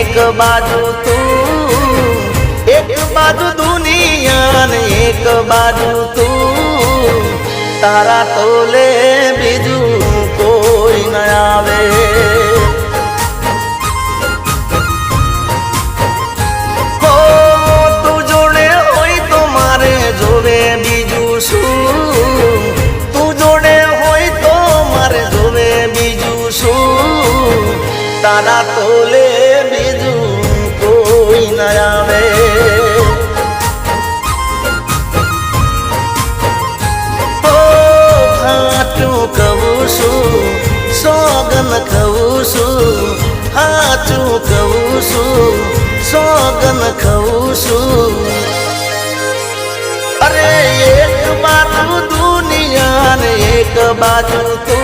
एक बाजू तू, एक बाजू दुनिया ने एक बाजू तू, तारा तोले बीजू कोई न आवे। हो तू जोड़े होई तो मारे जोवे बीजू शू, तू जोड़े होई तो मारे जोवे बीजू शू, तारा तोले बीजू कोई न आवे। हो हाचू कहूं छू सोगन कहूं छू, हाचू कहूं छू सोगन कहूं छू। अरे एक बाजू दुनिया ने एक बाजू तू,